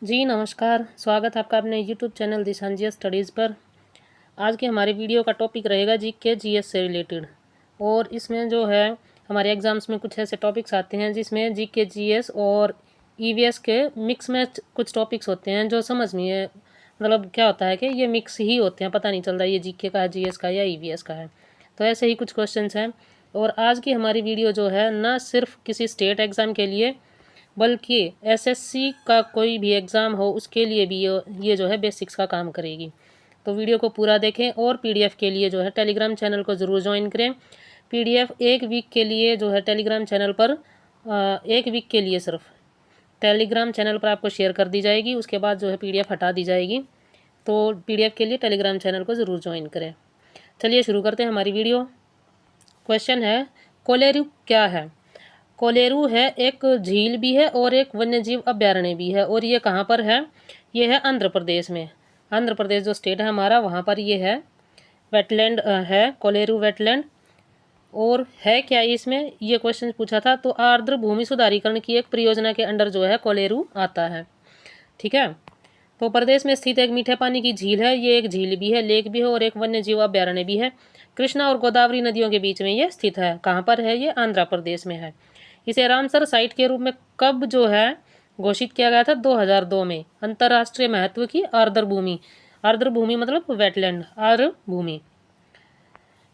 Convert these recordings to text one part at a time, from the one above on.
जी नमस्कार, स्वागत है आपका अपने यूट्यूब चैनल दिशांजिया स्टडीज़ पर। आज की हमारी वीडियो का टॉपिक रहेगा जीके जीएस से रिलेटेड। और इसमें जो है हमारे एग्ज़ाम्स में कुछ ऐसे टॉपिक्स आते हैं जिसमें जीके जीएस और ईवीएस के मिक्स में कुछ टॉपिक्स होते हैं जो समझ नहीं है, मतलब क्या होता है कि ये मिक्स ही होते हैं, पता नहीं चलता ये जीके का है, जीएस का या ईवीएस का है। तो ऐसे ही कुछ क्वेश्चंस हैं। और आज की हमारी वीडियो जो है ना सिर्फ किसी स्टेट एग्ज़ाम के लिए बल्कि एसएससी का कोई भी एग्ज़ाम हो उसके लिए भी ये जो है बेसिक्स का काम करेगी। तो वीडियो को पूरा देखें और पीडीएफ के लिए जो है टेलीग्राम चैनल को ज़रूर ज्वाइन करें। पीडीएफ एक वीक के लिए जो है टेलीग्राम चैनल पर एक वीक के लिए सिर्फ टेलीग्राम चैनल पर आपको शेयर कर दी जाएगी, उसके बाद जो है पीडीएफ हटा दी जाएगी। तो पीडीएफ के लिए टेलीग्राम चैनल को ज़रूर ज्वाइन करें। चलिए शुरू करते हैं हमारी वीडियो। क्वेश्चन है, कोलेरू क्या है? कोलेरू है एक झील भी है और एक वन्यजीव अभ्यारण्य भी है। और ये कहाँ पर है? ये है आंध्र प्रदेश में। आंध्र प्रदेश जो स्टेट है हमारा, वहाँ पर ये है वेटलैंड है, कोलेरू वेटलैंड। और है क्या इसमें, ये क्वेश्चन पूछा था। तो आर्द्र भूमि सुधारीकरण की एक परियोजना के अंडर जो है कोलेरू आता है। ठीक है। तो प्रदेश में स्थित एक मीठे पानी की झील है। ये एक झील भी है, लेक भी है और एक वन्यजीव अभ्यारण्य भी है। कृष्णा और गोदावरी नदियों के बीच में ये स्थित है। कहाँ पर है? ये आंध्र प्रदेश में है। इसे रामसर साइट के रूप में कब जो है घोषित किया गया था? 2002 में। अंतर्राष्ट्रीय महत्व की आर्द्र भूमि। आर्द्र भूमि मतलब वेटलैंड, आर्द्र भूमि।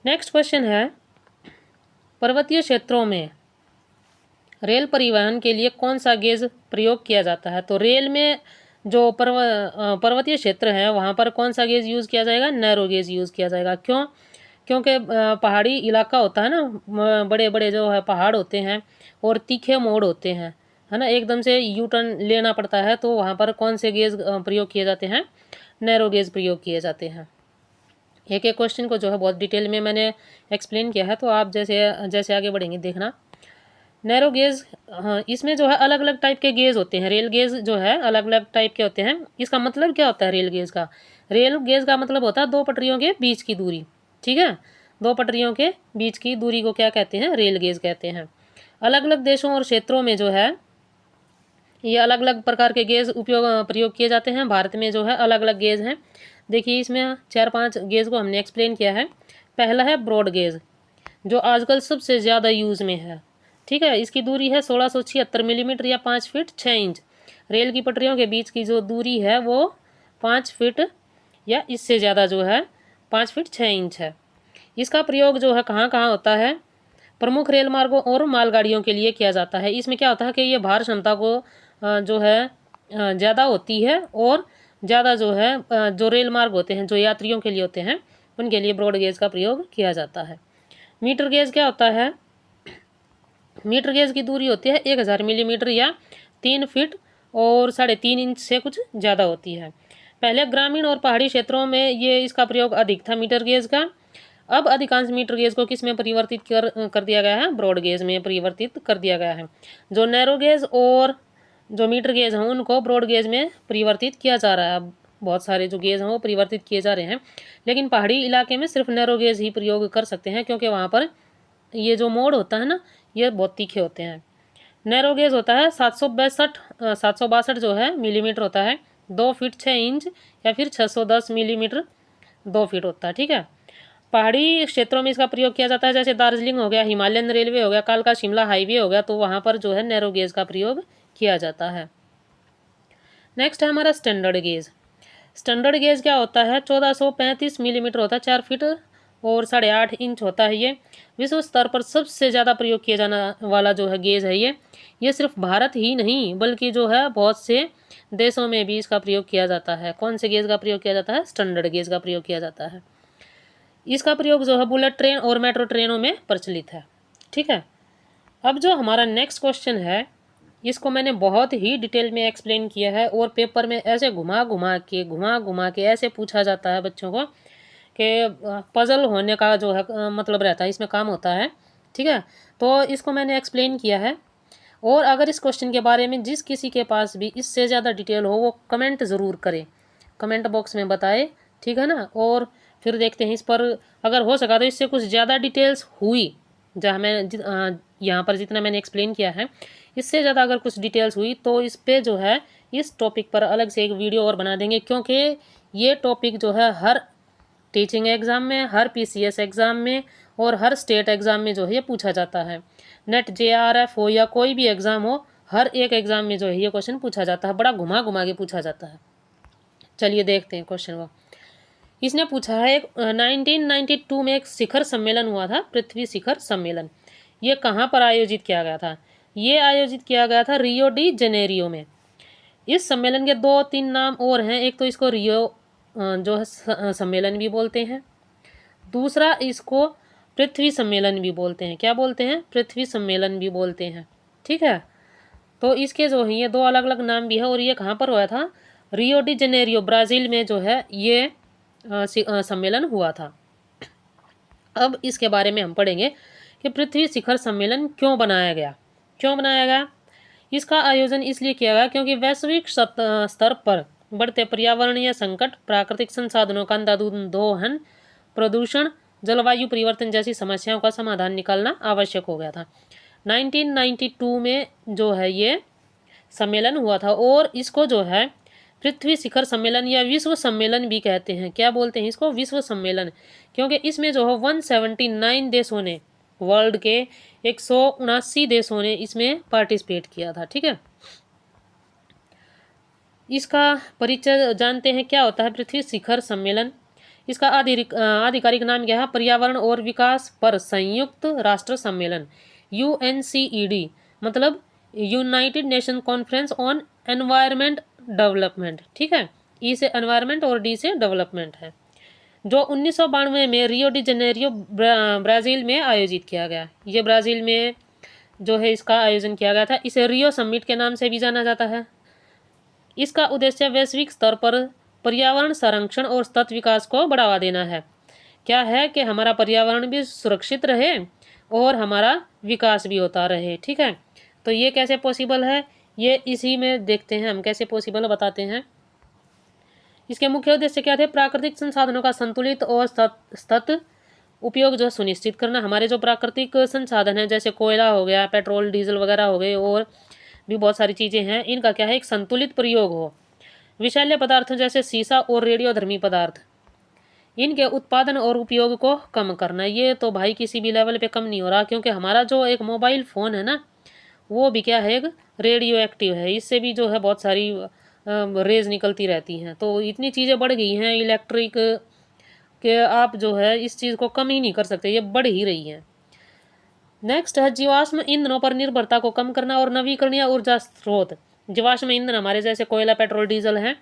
नेक्स्ट क्वेश्चन है, पर्वतीय क्षेत्रों में रेल परिवहन के लिए कौन सा गेज प्रयोग किया जाता है? तो रेल में जो पर्वतीय क्षेत्र है वहाँ पर कौन सा गेज यूज़ किया जाएगा? नैरो गेज यूज़ किया जाएगा। क्यों? क्योंकि पहाड़ी इलाका होता है ना, बड़े बड़े जो है पहाड़ होते हैं और तीखे मोड़ होते हैं, है ना, एकदम से यू टर्न लेना पड़ता है। तो वहाँ पर कौन से गेज प्रयोग किए जाते हैं? नैरो गेज प्रयोग किए जाते हैं। एक एक क्वेश्चन को जो है बहुत डिटेल में मैंने एक्सप्लेन किया है, तो आप जैसे जैसे आगे बढ़ेंगे देखना। नैरो गेज, हाँ, इसमें जो है अलग अलग टाइप के गेज होते हैं। रेल गेज जो है अलग अलग टाइप के होते हैं। इसका मतलब क्या होता है रेल गेज का? रेल गेज का मतलब होता है दो पटरियों के बीच की दूरी। ठीक है, दो पटरियों के बीच की दूरी को क्या कहते हैं? रेल गेज कहते हैं। अलग अलग देशों और क्षेत्रों में जो है ये अलग अलग प्रकार के गेज प्रयोग किए जाते हैं। भारत में जो है अलग अलग गेज हैं। देखिए इसमें 4-5 गेज को हमने एक्सप्लेन किया है। पहला है ब्रॉड गेज, जो आजकल सबसे ज़्यादा यूज़ में है। ठीक है, इसकी दूरी है 1676 मिलीमीटर या 5 फीट 6 इंच। रेल की पटरियों के बीच की जो दूरी है वो 5 फीट या इससे ज़्यादा जो है 5 फीट 6 इंच है। इसका प्रयोग जो है कहाँ कहाँ होता है? प्रमुख रेल मार्गों और मालगाड़ियों के लिए किया जाता है। इसमें क्या होता है कि ये भार क्षमता को जो है ज़्यादा होती है और ज़्यादा जो है जो रेल मार्ग होते हैं जो यात्रियों के लिए होते हैं उनके लिए ब्रॉड गेज का प्रयोग किया जाता है। मीटर गेज क्या होता है? मीटर गेज की दूरी होती है 1000 मिलीमीटर या 3 फीट और 3.5 इंच से कुछ ज़्यादा होती है। पहले ग्रामीण और पहाड़ी क्षेत्रों में ये इसका प्रयोग अधिक था मीटर गेज का। अब अधिकांश मीटर गेज को किस में परिवर्तित कर दिया गया है? ब्रॉड गेज में परिवर्तित कर दिया गया है। जो नैरो गेज और जो मीटर गेज हैं उनको ब्रॉड गेज में परिवर्तित किया जा रहा है। बहुत सारे जो गेज हैं वो परिवर्तित किए जा रहे हैं, लेकिन पहाड़ी इलाके में सिर्फ नैरो गेज ही प्रयोग कर सकते हैं क्योंकि वहाँ पर ये जो मोड़ होता है ना ये बहुत तीखे होते हैं। नैरो गेज होता है 762 जो है मिलीमीटर होता है, 2 फीट 6 इंच या फिर 610 मिलीमीटर 2 फीट होता है। ठीक है, पहाड़ी क्षेत्रों में इसका प्रयोग किया जाता है। जैसे दार्जिलिंग हो गया, हिमालयन रेलवे हो गया, कालका शिमला हाईवे हो गया, तो वहाँ पर जो है नैरो गेज का प्रयोग किया जाता है। नेक्स्ट है हमारा स्टैंडर्ड गेज। स्टैंडर्ड गेज क्या होता है? 1435 मिलीमीटर होता है, 4 फीट और 8.5 इंच होता है। ये विश्व स्तर पर सबसे ज़्यादा प्रयोग किया जाने वाला जो है गेज है ये सिर्फ भारत ही नहीं बल्कि जो है बहुत से देशों में भी इसका प्रयोग किया जाता है। कौन से गेज का प्रयोग किया जाता है? स्टैंडर्ड गेज का प्रयोग किया जाता है। इसका प्रयोग जो है बुलेट ट्रेन और मेट्रो ट्रेनों में प्रचलित है। ठीक है, अब जो हमारा नेक्स्ट क्वेश्चन है इसको मैंने बहुत ही डिटेल में एक्सप्लेन किया है और पेपर में ऐसे घुमा घुमा के ऐसे पूछा जाता है बच्चों को कि पजल होने का जो है मतलब रहता है, इसमें काम होता है। ठीक है, तो इसको मैंने एक्सप्लेन किया है। और अगर इस क्वेश्चन के बारे में जिस किसी के पास भी इससे ज़्यादा डिटेल हो वो कमेंट ज़रूर करे, कमेंट बॉक्स में बताए। ठीक है ना, और फिर देखते हैं इस पर अगर हो सका तो इससे कुछ ज़्यादा डिटेल्स हुई, जहाँ मैं यहाँ पर जितना मैंने एक्सप्लेन किया है इससे ज़्यादा अगर कुछ डिटेल्स हुई तो इस पर जो है इस टॉपिक पर अलग से एक वीडियो और बना देंगे, क्योंकि ये टॉपिक जो है हर टीचिंग एग्ज़ाम में, हर पीसीएस एग्ज़ाम में और हर स्टेट एग्ज़ाम में जो है ये पूछा जाता है। नेट जेआरएफ हो या कोई भी एग्ज़ाम हो, हर एक एग्ज़ाम में जो है ये क्वेश्चन पूछा जाता है, बड़ा घुमा घुमा के पूछा जाता है। चलिए देखते हैं क्वेश्चन वो। इसने पूछा है, एक 1992 में एक शिखर सम्मेलन हुआ था, पृथ्वी शिखर सम्मेलन। ये कहाँ पर आयोजित किया गया था? ये आयोजित किया गया था रियो डी जेनेरियो में। इस सम्मेलन के 2-3 नाम और हैं। एक तो इसको रियो जो है सम्मेलन भी बोलते हैं, दूसरा इसको पृथ्वी सम्मेलन भी बोलते हैं। क्या बोलते हैं? पृथ्वी सम्मेलन भी बोलते हैं। ठीक है, तो इसके जो है ये 2 अलग अलग नाम भी है। और ये कहाँ पर हुआ था? रियो डी जेनेरियो, ब्राज़ील में जो है ये सम्मेलन हुआ था। अब इसके बारे में हम पढ़ेंगे कि पृथ्वी शिखर सम्मेलन क्यों बनाया गया। क्यों बनाया गया? इसका आयोजन इसलिए किया गया क्योंकि वैश्विक स्तर पर बढ़ते पर्यावरणीय संकट, प्राकृतिक संसाधनों का अंधाधुंध, प्रदूषण, जलवायु परिवर्तन जैसी समस्याओं का समाधान निकालना आवश्यक हो गया था। 1992 में जो है ये सम्मेलन हुआ था और इसको जो है पृथ्वी शिखर सम्मेलन या विश्व सम्मेलन भी कहते हैं। क्या बोलते हैं इसको? विश्व सम्मेलन, क्योंकि इसमें जो है 179 देशों ने, वर्ल्ड के 179 देशों ने इसमें पार्टिसिपेट किया था। ठीक है, इसका परिचय जानते हैं। क्या होता है पृथ्वी शिखर सम्मेलन? इसका आधिकारिक नाम क्या है? पर्यावरण और विकास पर संयुक्त राष्ट्र सम्मेलन, UNCED, मतलब United nation conference on environment development. ठीक है, ई से एनवायरमेंट और डी से डेवलपमेंट है, जो 1992 में रियो डी जेनेरियो ब्राज़ील में आयोजित किया गया। ये ब्राज़ील में जो है इसका आयोजन किया गया था। इसे रियो समिट के नाम से भी जाना जाता है। इसका उद्देश्य वैश्विक स्तर पर पर्यावरण संरक्षण और सतत विकास को बढ़ावा देना है। क्या है कि हमारा पर्यावरण भी सुरक्षित रहे और हमारा विकास भी होता रहे। ठीक है, तो ये कैसे पॉसिबल है, ये इसी में देखते हैं हम कैसे पॉसिबल बताते हैं। इसके मुख्य उद्देश्य क्या थे? प्राकृतिक संसाधनों का संतुलित और सतत उपयोग जो सुनिश्चित करना। हमारे जो प्राकृतिक संसाधन हैं जैसे कोयला हो गया, पेट्रोल डीजल वगैरह हो गए और भी बहुत सारी चीज़ें हैं, इनका क्या है? एक संतुलित प्रयोग हो। विषैले पदार्थों जैसे सीसा और रेडियोधर्मी पदार्थ, इनके उत्पादन और उपयोग को कम करना। ये तो भाई किसी भी लेवल पे कम नहीं हो रहा, क्योंकि हमारा जो एक मोबाइल फ़ोन है ना, वो भी क्या है? एक रेडियो एक्टिव है। इससे भी जो है बहुत सारी रेज निकलती रहती हैं। तो इतनी चीज़ें बढ़ गई हैं इलेक्ट्रिक के, आप जो है इस चीज़ को कम ही नहीं कर सकते, ये बढ़ ही रही हैं। नेक्स्ट है जीवाश्म ईंधनों पर निर्भरता को कम करना और नवीकरणीय ऊर्जा स्रोत। जीवाश्म ईंधन हमारे जैसे कोयला, पेट्रोल, डीजल हैं,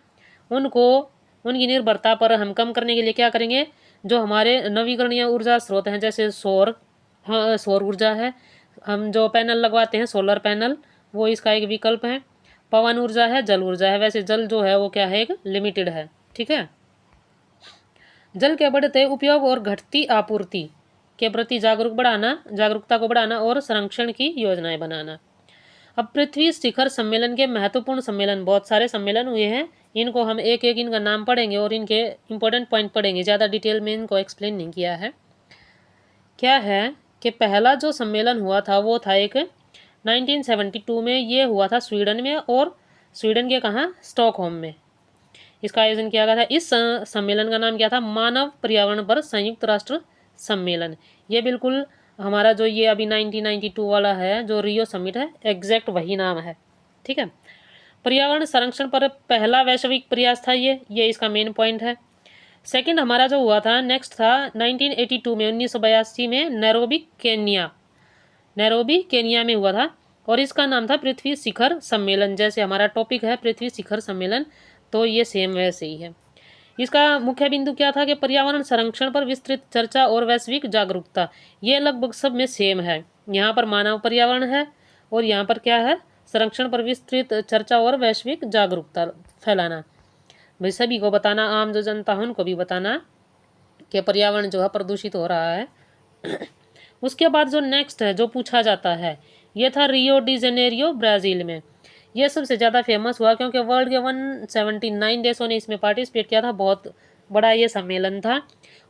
उनकी निर्भरता पर हम कम करने के लिए क्या करेंगे? जो हमारे नवीकरणीय ऊर्जा स्रोत हैं जैसे सौर ऊर्जा है, हम जो पैनल लगवाते हैं सोलर पैनल, वो इसका एक विकल्प है। पवन ऊर्जा है, जल ऊर्जा है। वैसे जल जो है वो क्या है? एक लिमिटेड है। ठीक है, जल के बढ़ते उपयोग और घटती आपूर्ति के प्रति जागरूकता को बढ़ाना और संरक्षण की योजनाएं बनाना। अब पृथ्वी शिखर सम्मेलन के महत्वपूर्ण सम्मेलन, बहुत सारे सम्मेलन हुए हैं, इनको हम एक एक इनका नाम पढ़ेंगे और इनके इंपॉर्टेंट पॉइंट पढ़ेंगे। ज़्यादा डिटेल में इनको एक्सप्लेन नहीं किया है। क्या है कि पहला जो सम्मेलन हुआ था वो था एक 1972 में, ये हुआ था स्वीडन में, और स्वीडन के कहाँ? स्टॉकहोम में इसका आयोजन किया गया था। इस सम्मेलन का नाम क्या था? मानव पर्यावरण पर संयुक्त राष्ट्र सम्मेलन। ये बिल्कुल हमारा जो ये अभी 1992 वाला है जो रियो समिट है, एग्जैक्ट वही नाम है। ठीक है, पर्यावरण संरक्षण पर पहला वैश्विक प्रयास था ये इसका मेन पॉइंट है। सेकंड हमारा जो हुआ था, नेक्स्ट था 1982 में, 1982 में नैरोबी केनिया में हुआ था, और इसका नाम था पृथ्वी शिखर सम्मेलन। जैसे हमारा टॉपिक है पृथ्वी शिखर सम्मेलन, तो ये सेम वैसे ही है। इसका मुख्य बिंदु क्या था? कि पर्यावरण संरक्षण पर विस्तृत चर्चा और वैश्विक जागरूकता। ये लगभग सब में सेम है। यहाँ पर मानव पर्यावरण है और यहाँ पर क्या है? संरक्षण पर विस्तृत चर्चा और वैश्विक जागरूकता फैलाना। भाई सभी को बताना, आम जो जनता है उनको भी बताना कि पर्यावरण जो है प्रदूषित हो रहा है। उसके बाद जो नेक्स्ट है जो पूछा जाता है, ये था रियो डी जेनेरियो ब्राज़ील में। ये सबसे ज़्यादा फेमस हुआ क्योंकि वर्ल्ड के 179 देशों ने इसमें पार्टिसिपेट किया था। बहुत बड़ा ये सम्मेलन था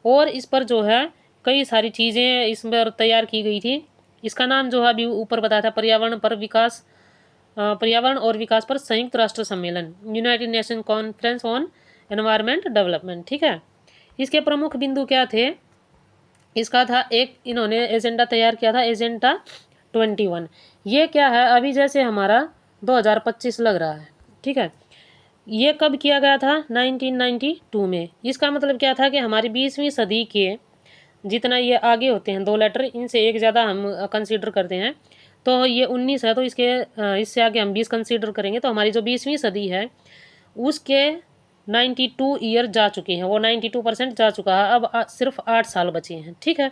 और इस पर जो है कई सारी चीज़ें इस पर तैयार की गई थी। इसका नाम जो है अभी ऊपर बताया था, पर्यावरण पर विकास पर्यावरण और विकास पर संयुक्त राष्ट्र सम्मेलन, United nation conference on environment development, ठीक है। इसके प्रमुख बिंदु क्या थे? इसका था एक इन्होंने एजेंडा तैयार किया था, एजेंडा 21। ये क्या है? अभी जैसे हमारा 2025 लग रहा है, ठीक है। ये कब किया गया था? 1992 में। इसका मतलब क्या था कि हमारी 20वीं सदी के जितना ये आगे होते हैं 2 लेटर, इनसे एक ज़्यादा हम कंसीडर करते हैं, तो ये 19 है, तो इससे आगे हम 20 कंसीडर करेंगे, तो हमारी जो 20वीं सदी है उसके 92 ईयर जा चुके हैं, वो 92% जा चुका है। अब सिर्फ 8 साल बचे हैं, ठीक है।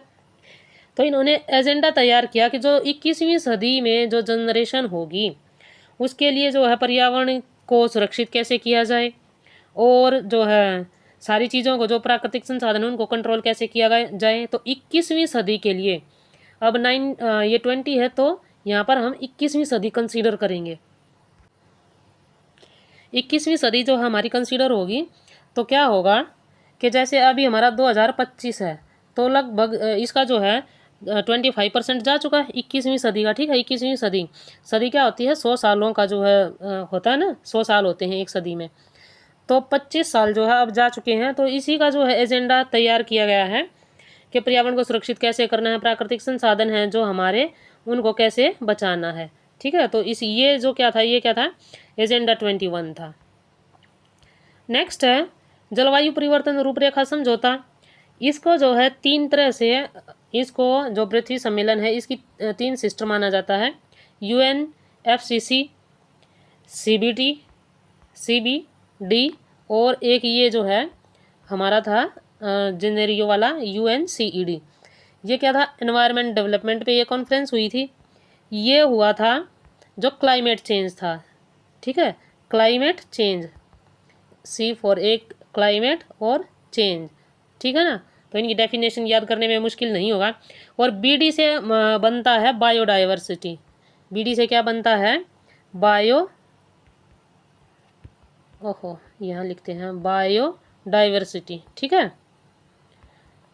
तो इन्होंने एजेंडा तैयार किया कि जो 21वीं सदी में जो जनरेशन होगी उसके लिए जो है पर्यावरण को सुरक्षित कैसे किया जाए, और जो है सारी चीज़ों को, जो प्राकृतिक संसाधन है उनको कंट्रोल कैसे किया जाए। तो 21वीं सदी के लिए अब ये 20 है, तो यहाँ पर हम 21वीं सदी कंसीडर करेंगे। 21वीं सदी जो हमारी कंसीडर होगी तो क्या होगा कि जैसे अभी हमारा 2025 है, तो लगभग इसका जो है 25% जा चुका है 21वीं सदी का, ठीक है। 21वीं सदी क्या होती है? 100 सालों का जो है होता है ना, 100 साल होते हैं एक सदी में, तो 25 साल जो है अब जा चुके हैं। तो इसी का जो है एजेंडा तैयार किया गया है कि पर्यावरण को सुरक्षित कैसे करना है, प्राकृतिक संसाधन हैं जो हमारे उनको कैसे बचाना है, ठीक है। तो ये जो क्या था, ये क्या था? एजेंडा 21 था। नेक्स्ट है जलवायु परिवर्तन रूपरेखा समझौता। इसको जो है 3 तरह से, इसको जो पृथ्वी सम्मेलन है इसकी 3 सिस्टर माना जाता है, UNFCC, CBD और एक ये जो है हमारा था जेनेरियो वाला UNCED। ये क्या था? एनवायरमेंट डेवलपमेंट पे ये कॉन्फ्रेंस हुई थी। ये हुआ था जो क्लाइमेट चेंज था, ठीक है। क्लाइमेट चेंज, C फॉर एक क्लाइमेट और चेंज, ठीक है ना। तो इनकी डेफिनेशन याद करने में मुश्किल नहीं होगा। और BD से बनता है बायोडाइवर्सिटी। BD से क्या बनता है? यहाँ लिखते हैं बायोडाइवर्सिटी, ठीक है।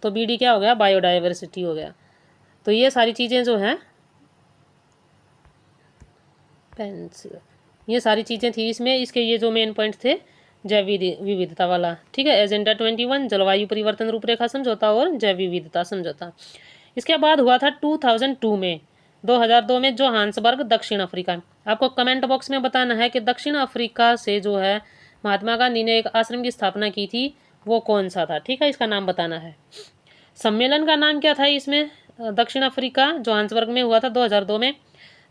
तो BD क्या हो गया? बायोडाइवर्सिटी हो गया। तो ये सारी चीज़ें जो हैं, पेंसिल, ये सारी चीज़ें थी इसमें। इसके ये जो मेन पॉइंट थे जैव विविधता वाला, ठीक है। एजेंडा 21, जलवायु परिवर्तन रूपरेखा समझौता और जैव विविधता समझौता। इसके बाद हुआ था 2002 में, 2002 में जोहान्सबर्ग, दक्षिण अफ्रीका। आपको कमेंट बॉक्स में बताना है कि दक्षिण अफ्रीका से जो है महात्मा गांधी ने एक आश्रम की स्थापना की थी, वो कौन सा था, ठीक है। इसका नाम बताना है। सम्मेलन का नाम क्या था इसमें? दक्षिण अफ्रीका जोहान्सबर्ग में हुआ था 2002 में।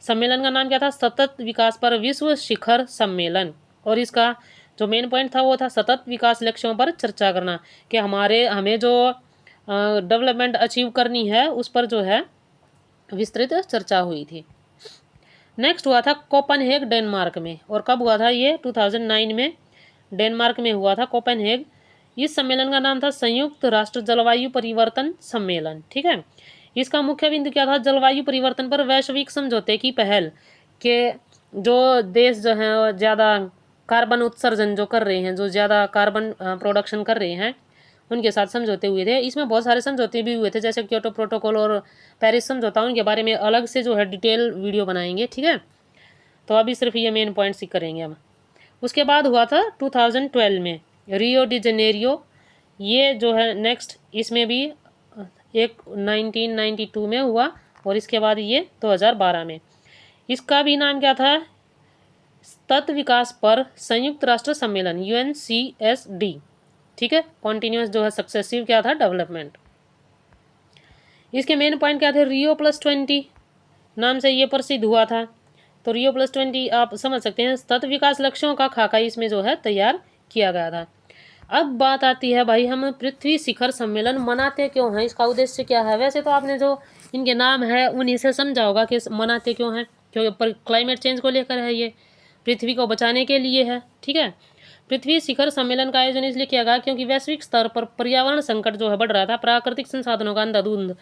सम्मेलन का नाम क्या था? सतत विकास पर विश्व शिखर सम्मेलन। और इसका जो मेन पॉइंट था वो था सतत विकास लक्ष्यों पर चर्चा करना, कि हमें जो डेवलपमेंट अचीव करनी है उस पर जो है विस्तृत चर्चा हुई थी। नेक्स्ट हुआ था कोपेनहेग, डेनमार्क में। और कब हुआ था ये? 2009 में डेनमार्क में हुआ था, कोपेनहेग। इस सम्मेलन का नाम था संयुक्त राष्ट्र जलवायु परिवर्तन सम्मेलन, ठीक है। इसका मुख्य बिंदु क्या था? जलवायु परिवर्तन पर वैश्विक समझौते की पहल, के जो देश जो हैं ज़्यादा कार्बन उत्सर्जन जो कर रहे हैं, जो ज़्यादा कार्बन प्रोडक्शन कर रहे हैं, उनके साथ समझौते हुए थे। इसमें बहुत सारे समझौते भी हुए थे, जैसे क्योटो प्रोटोकॉल और पेरिस समझौता। उनके बारे में अलग से जो है डिटेल वीडियो बनाएंगे, ठीक है। तो अभी सिर्फ ये मेन पॉइंट्स ही करेंगे हम। उसके बाद हुआ था 2012 में रियो डी जेनेरियो। ये जो है नेक्स्ट, इसमें भी एक 1992 में हुआ, और इसके बाद ये 2012 में। इसका भी नाम क्या था? तत्व विकास पर संयुक्त राष्ट्र सम्मेलन, UNCSD, ठीक है। कॉन्टिन्यूस जो है सक्सेसिव क्या था? डेवलपमेंट। इसके मेन पॉइंट क्या थे? Rio+20 नाम से ये प्रसिद्ध हुआ था। तो Rio+20 आप समझ सकते हैं, तत्व विकास लक्ष्यों का खाका इसमें जो है तैयार किया गया था। अब बात आती है भाई, हम पृथ्वी शिखर सम्मेलन मनाते क्यों हैं, इसका उद्देश्य क्या है? वैसे तो आपने जो इनके नाम है उन्हीं से समझा होगा कि मनाते क्यों हैं, क्योंकि क्लाइमेट चेंज को लेकर है, ये पृथ्वी को बचाने के लिए है, ठीक है। पृथ्वी शिखर सम्मेलन का आयोजन इसलिए किया गया क्योंकि वैश्विक स्तर पर पर्यावरण संकट जो है बढ़ रहा था, प्राकृतिक संसाधनों का अंधाधुंध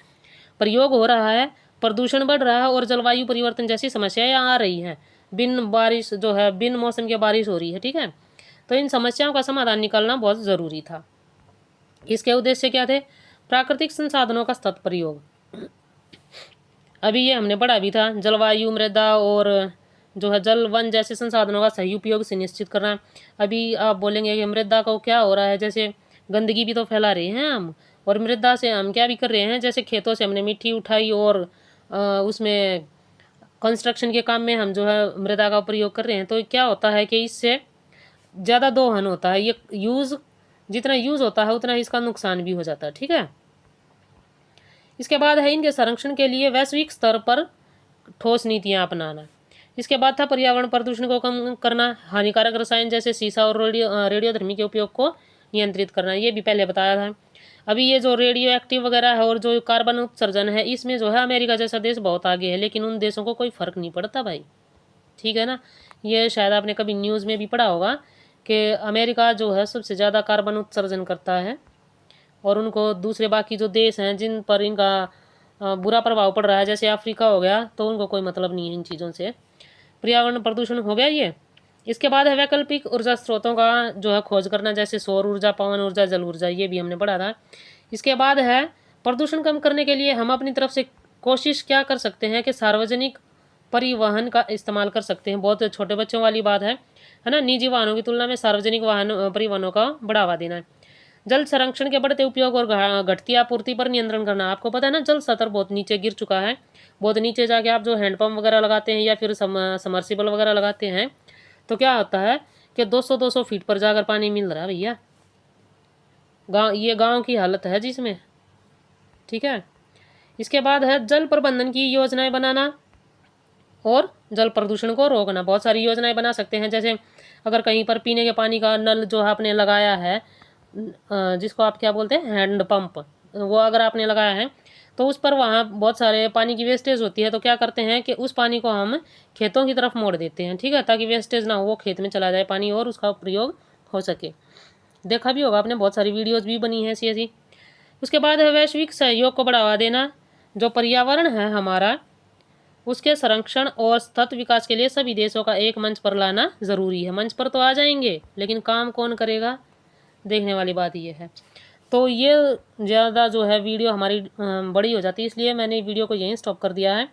प्रयोग हो रहा है, प्रदूषण बढ़ रहा है और जलवायु परिवर्तन जैसी समस्याएं आ रही हैं। बिन मौसम की बारिश हो रही है, ठीक है। तो इन समस्याओं का समाधान निकालना बहुत ज़रूरी था। इसके उद्देश्य क्या थे? प्राकृतिक संसाधनों का सतत प्रयोग, अभी ये हमने पढ़ा भी था, जलवायु, मृदा और जो है जल वन जैसे संसाधनों का सही उपयोग सुनिश्चित करना। अभी आप बोलेंगे कि मृदा को क्या हो रहा है, जैसे गंदगी भी तो फैला रहे हैं हम, और मृदा से हम क्या भी कर रहे हैं, जैसे खेतों से हमने मिट्टी उठाई और उसमें कंस्ट्रक्शन के काम में हम जो है मृदा का प्रयोग कर रहे हैं, तो क्या होता है कि इससे ज़्यादा दोहन होता है। ये यूज़ जितना यूज़ होता है उतना इसका नुकसान भी हो जाता है। ठीक है, इसके बाद है इनके संरक्षण के लिए वैश्विक स्तर पर ठोस नीतियाँ अपनाना। इसके बाद था पर्यावरण प्रदूषण को कम करना, हानिकारक रसायन जैसे सीसा और रेडियोधर्मी के उपयोग को नियंत्रित करना, ये भी पहले बताया था। अभी ये जो रेडियो एक्टिव वगैरह है और जो कार्बन उत्सर्जन है, इसमें जो है अमेरिका जैसा देश बहुत आगे है, लेकिन उन देशों को कोई फ़र्क नहीं पड़ता भाई। ठीक है ना, ये शायद आपने कभी न्यूज़ में भी पढ़ा होगा कि अमेरिका जो है सबसे ज़्यादा कार्बन उत्सर्जन करता है, और उनको दूसरे बाकी जो देश हैं जिन पर इनका बुरा प्रभाव पड़ रहा है, जैसे अफ्रीका हो गया, तो उनको कोई मतलब नहीं है इन चीज़ों से। पर्यावरण प्रदूषण हो गया ये। इसके बाद है वैकल्पिक ऊर्जा स्रोतों का जो है खोज करना, जैसे सौर ऊर्जा, पवन ऊर्जा, जल ऊर्जा, ये भी हमने पढ़ा था। इसके बाद है प्रदूषण कम करने के लिए हम अपनी तरफ से कोशिश क्या कर सकते हैं कि सार्वजनिक परिवहन का इस्तेमाल कर सकते हैं। बहुत छोटे बच्चों वाली बात है ना, निजी वाहनों की तुलना में सार्वजनिक वाहन परिवहनों का बढ़ावा देना है। जल संरक्षण के बढ़ते उपयोग और घटती आपूर्ति पर नियंत्रण करना। आपको पता है ना, जल स्तर बहुत नीचे गिर चुका है। बहुत नीचे जाके आप जो हैंडपम्प वगैरह लगाते हैं या फिर समर्सिबल वगैरह लगाते हैं, तो क्या होता है कि 200-200 फीट पर जाकर पानी मिल रहा है भैया। ये गांव की हालत है जिसमें। ठीक है, इसके बाद है जल प्रबंधन की योजनाएं बनाना और जल प्रदूषण को रोकना। बहुत सारी योजनाएं बना सकते हैं, जैसे अगर कहीं पर पीने के पानी का नल जो है आपने लगाया है, जिसको आप क्या बोलते हैं, हैंड पंप, वो अगर आपने लगाया है तो उस पर वहाँ बहुत सारे पानी की वेस्टेज होती है, तो क्या करते हैं कि उस पानी को हम खेतों की तरफ मोड़ देते हैं। ठीक है, ताकि वेस्टेज ना हो, वो खेत में चला जाए पानी और उसका प्रयोग हो सके। देखा भी होगा आपने, बहुत सारी वीडियोज़ भी बनी हैं ऐसी ऐसी। उसके बाद है वैश्विक सहयोग को बढ़ावा देना। जो पर्यावरण है हमारा, उसके संरक्षण और सतत विकास के लिए सभी देशों का एक मंच पर लाना ज़रूरी है। मंच पर तो आ जाएंगे, लेकिन काम कौन करेगा, देखने वाली बात ये है। तो ये ज़्यादा जो है वीडियो हमारी बड़ी हो जाती है, इसलिए मैंने वीडियो को यहीं स्टॉप कर दिया है।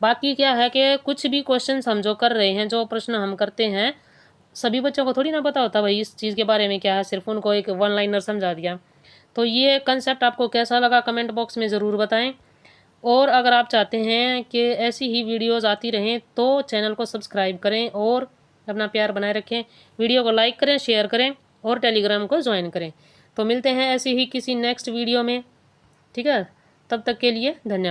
बाकी क्या है कि कुछ भी क्वेश्चन हम जो कर रहे हैं, जो प्रश्न हम करते हैं, सभी बच्चों को थोड़ी ना पता होता भाई इस चीज़ के बारे में क्या है, सिर्फ उनको एक वन लाइनर समझा दिया। तो ये कंसेप्ट आपको कैसा लगा कमेंट बॉक्स में ज़रूर बताएं, और अगर आप चाहते हैं कि ऐसी ही वीडियोज़ आती रहें तो चैनल को सब्सक्राइब करें और अपना प्यार बनाए रखें। वीडियो को लाइक करें, शेयर करें और टेलीग्राम को ज्वाइन करें। तो मिलते हैं ऐसी ही किसी नेक्स्ट वीडियो में। ठीक है, तब तक के लिए धन्यवाद।